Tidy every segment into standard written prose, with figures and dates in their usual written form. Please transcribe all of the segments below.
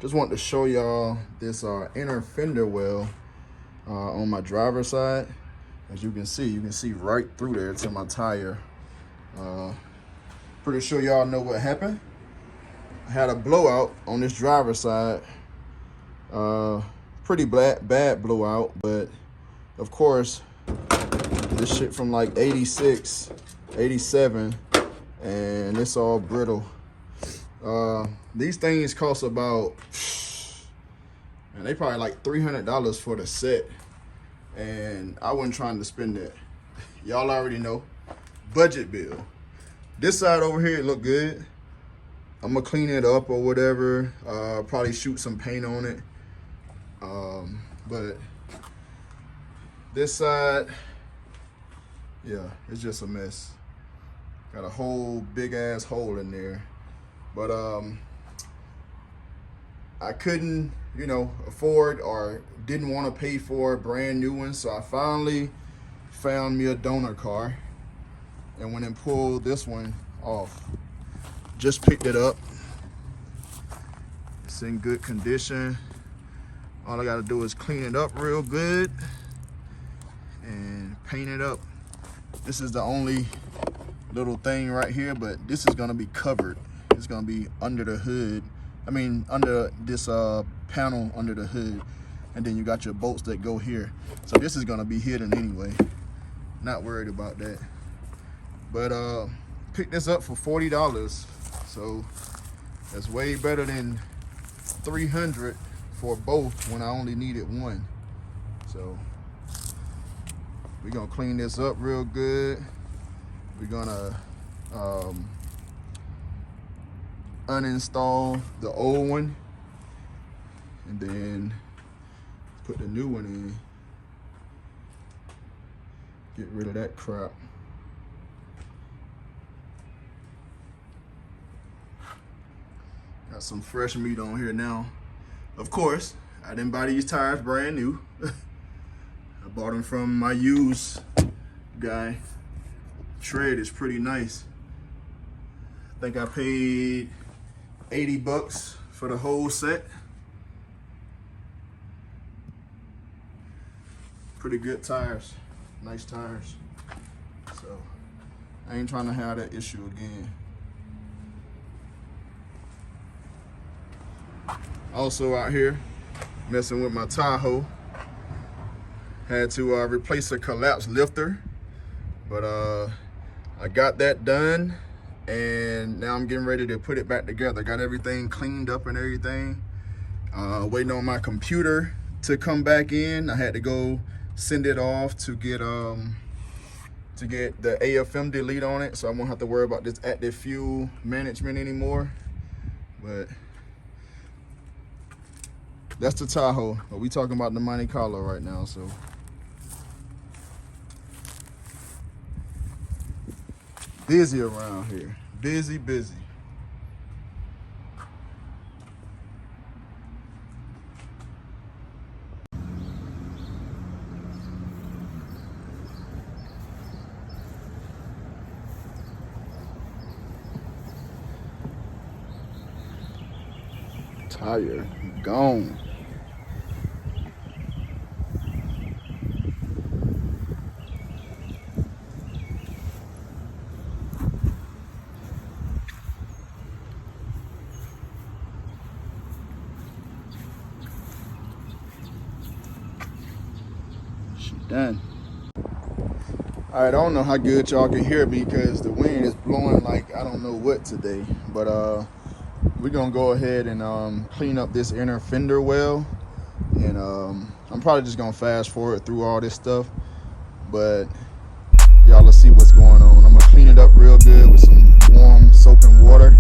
Just wanted to show y'all this inner fender well on my driver's side. As you can see right through there to my tire. Pretty sure y'all know what happened. I had a blowout on this driver's side. Pretty bad blowout, but of course, this shit from like 86, 87, and it's all brittle. These things cost about, man, they probably like $300 for the set, and I wasn't trying to spend that. Y'all already know, budget bill. This side over here, it look good. I'm gonna clean it up or whatever, probably shoot some paint on it. But this side, yeah, it's just a mess. Got a whole big ass hole in there. But I couldn't, afford or didn't want to pay for a brand new one, so I finally found me a donor car and went and pulled this one off. Just picked it up. It's in good condition. All I gotta do is clean it up real good and paint it up. This is the only little thing right here, but this is gonna be covered. It's gonna be under the hood. I mean, under this panel under the hood. And then you got your bolts that go here. So this is gonna be hidden anyway. Not worried about that. But picked this up for $40. So that's way better than $300 for both when I only needed one. So we're gonna clean this up real good. We're gonna uninstall the old one and then put the new one in. Get rid of that crap. Got some fresh meat on here now. Of course, I didn't buy these tires brand new. I bought them from my used guy. Tread is pretty nice. I think I paid $80 for the whole set. Pretty good tires, nice tires. So I ain't trying to have that issue again. Also out here messing with my Tahoe. Had to replace a collapsed lifter, but I got that done, and now I'm getting ready to put it back together. Got everything cleaned up and everything. Waiting on my computer to come back in. I had to go send it off to get the AFM delete on it, so I won't have to worry about this active fuel management anymore. But that's the Tahoe, but we talking about the Monte Carlo right now, so. Busy around here, busy. Tire gone. Done. All right, I don't know how good y'all can hear me because the wind is blowing like I don't know what today, but we're gonna go ahead and clean up this inner fender well, and I'm probably just gonna fast forward through all this stuff, but y'all will see what's going on. I'm gonna clean it up real good with some warm soap and water.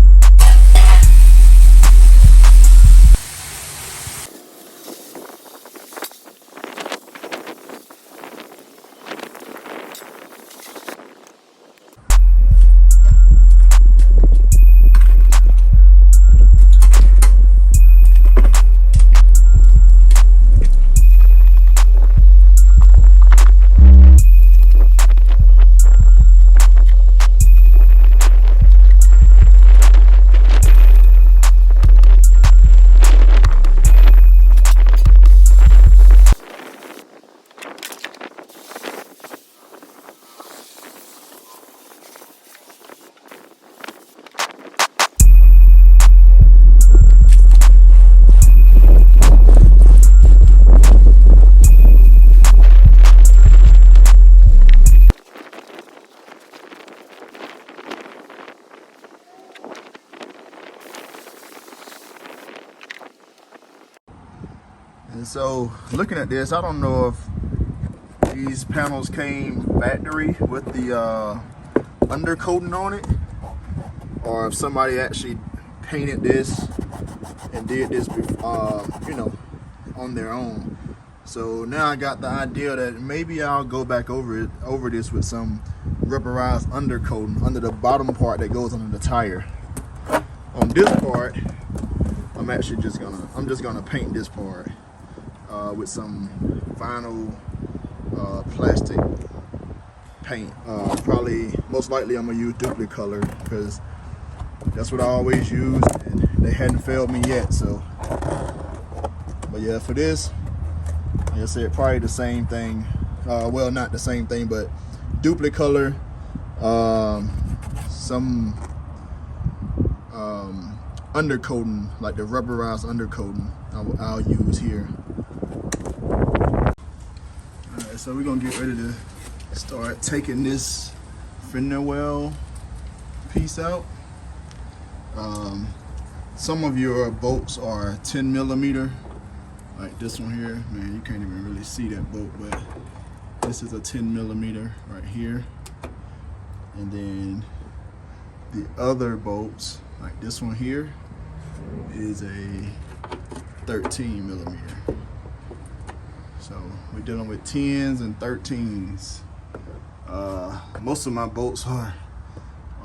And so looking at this, I don't know if these panels came factory with the undercoating on it, or if somebody actually painted this and did this you know, on their own. So now I got the idea that maybe I'll go back over this with some rubberized undercoating under the bottom part that goes under the tire. On this part, I'm just gonna paint this part with some vinyl plastic paint. Probably, most likely, I'm gonna use duplicate color because that's what I always use, and they hadn't failed me yet. So, but yeah, for this, like I said, probably the same thing. Well, not the same thing, but duplicate color. Some undercoating, like the rubberized undercoating, I'll use here. Alright, so we're gonna get ready to start taking this fender well piece out. Some of your bolts are 10 millimeter, like this one here. Man, you can't even really see that bolt, but this is a 10 millimeter right here. And then the other bolts, like this one here, is a 13 millimeter. So we're dealing with 10s and 13s. Most of my bolts are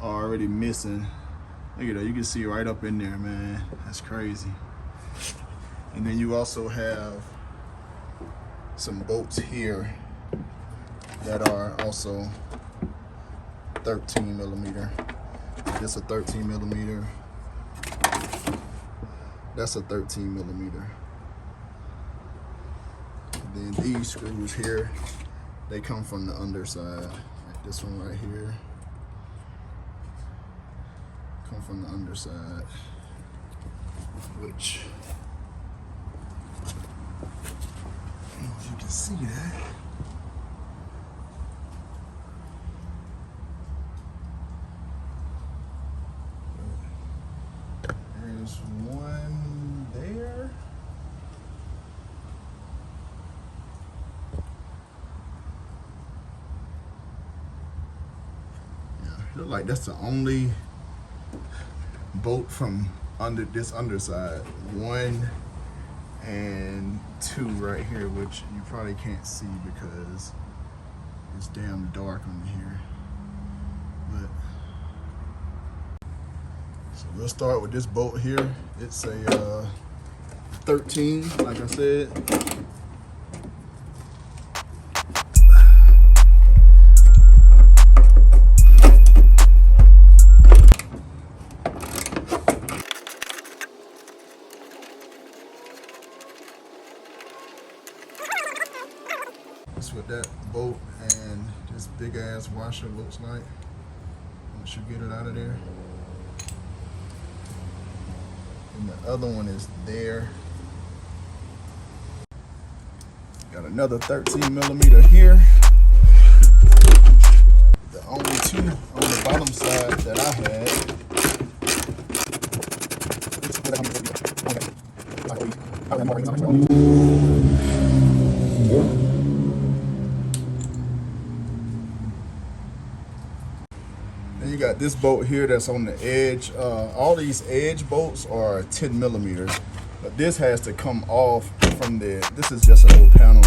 already missing. Look at that, you can see right up in there, man. That's crazy. And then you also have some bolts here that are also 13 millimeter. This a 13 millimeter. That's a 13 millimeter. And then these screws here, they come from the underside. Like this one right here, come from the underside, which, I don't know if you can see that. There's one there. Yeah, look like that's the only bolt from under this underside. 1 and 2 right here, which you probably can't see because it's damn dark under here. But so we'll start with this bolt here. It's a 13, like I said. That's what that bolt and this big ass washer looks like once you get it out of there. And the other one is there. Got another 13 millimeter here. The only 2 on the bottom side that I had. Then you got this bolt here that's on the edge. All these edge bolts are 10 millimeters, but this has to come off from the, this is just a little panel.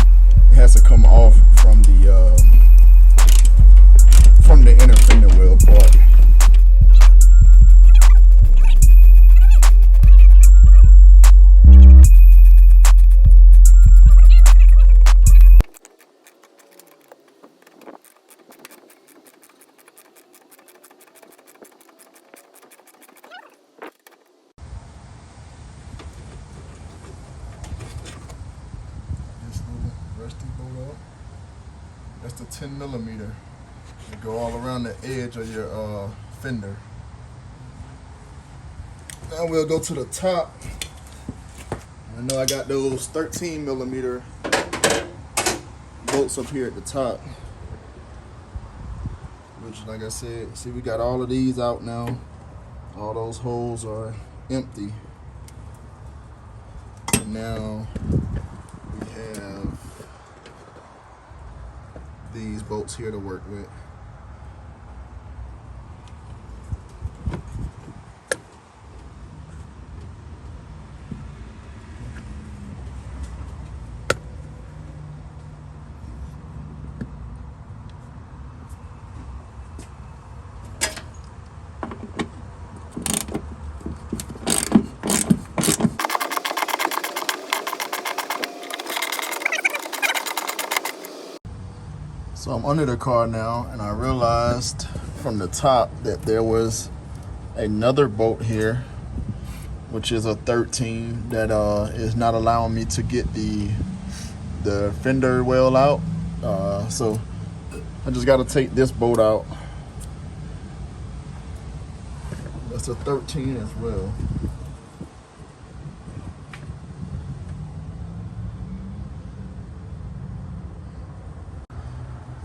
It has to come off from the inner fender well part. That's the 10 millimeter. You go all around the edge of your fender. Now we'll go to the top. I know I got those 13 millimeter bolts up here at the top, which, like I said, see, we got all of these out now. All those holes are empty. And now bolts here to work with. So I'm under the car now, and I realized from the top that there was another bolt here, which is a 13 that is not allowing me to get the fender well out. So I just got to take this bolt out. That's a 13 as well.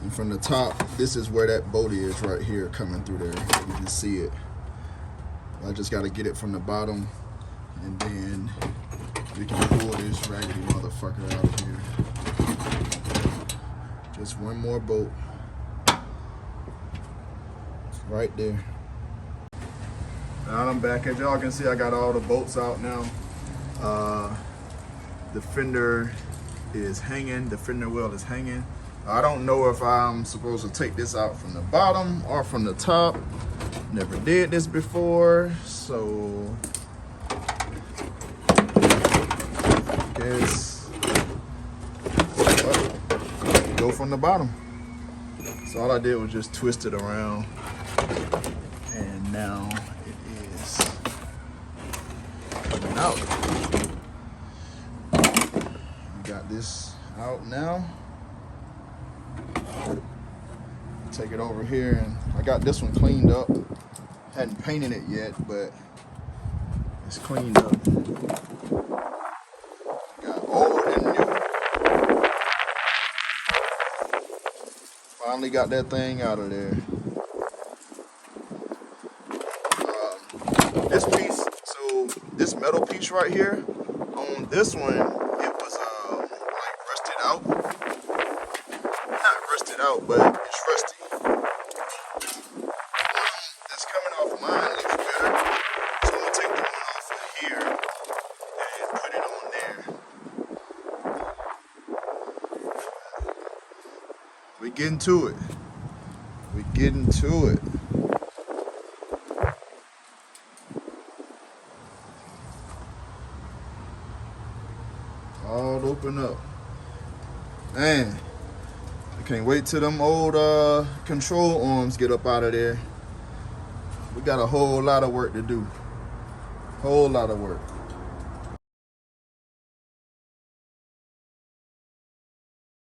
And from the top, this is where that Gbody is right here coming through there. You can see it. I just got to get it from the bottom, and then we can pull this raggedy motherfucker out of here. Just one more bolt. Right there. Now I'm back. As y'all can see, I got all the bolts out now. The fender is hanging. The fender well is hanging. I don't know if I'm supposed to take this out from the bottom or from the top. Never did this before, so I guess go from the bottom. So all I did was just twist it around, and now it is coming out. We got this out now. Take it over here, and I got this one cleaned up. Hadn't painted it yet, but it's cleaned up. Got old and new. Finally got that thing out of there. This piece, so this metal piece right here, on this one, it was like rusted out. Not rusted out, but it's rusty. That's coming off mine looks better. So I'm gonna take the one off of here and put it on there. We getting to it. We getting to it. All open up. Man, I can't wait till them old control arms get up out of there. We got a whole lot of work to do. Whole lot of work.